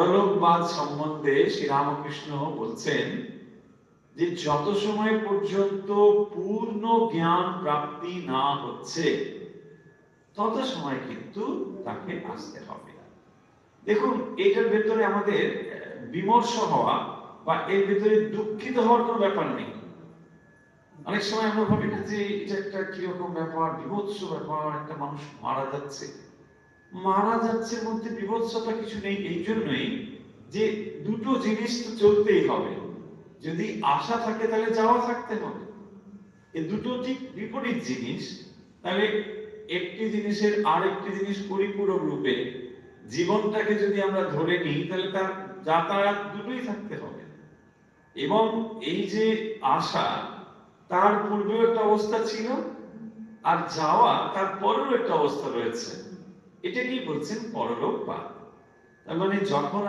পরলোকবাদ সম্বন্ধে শ্রীরামকৃষ্ণ বলছেন যে যত সময় পর্যন্ত পূর্ণ জ্ঞান প্রাপ্তি না হচ্ছে তত সময় কিন্তু তাকে আসতে হবে। দেখুন, এটার ভেতরে আমাদের বিমর্ষ হওয়া বা এর ভেতরে দুঃখিত হওয়ার কোনো ব্যাপার নেই। অনেক সময় আমরা ভাবি না যে এটা একটা কিরকম ব্যাপার, বিভৎস ব্যাপার, একটা মানুষ মারা যাচ্ছে মধ্যে বিভৎসতা কিছু নেই। এই জন্যই যে দুটো জিনিস তো চলতেই হবে। যদি আশা থাকে তাহলে যাওয়া থাকতে হবে। এই দুটো ঠিক বিপরীত জিনিস। তাহলে একটি জিনিসের আরেকটি জিনিস পরিপূরক রূপে জীবনটাকে যদি আমরা ধরে নিই তাহলে তার যাতায়াত দুটোই থাকতে হবে। এবং এই যে আশা, তার পূর্বেও একটা অবস্থা ছিল, আর যাওয়া তার পরেও একটা অবস্থা রয়েছে। এটা কি বলছেন? পরলোকবাদ। তার মানে যখন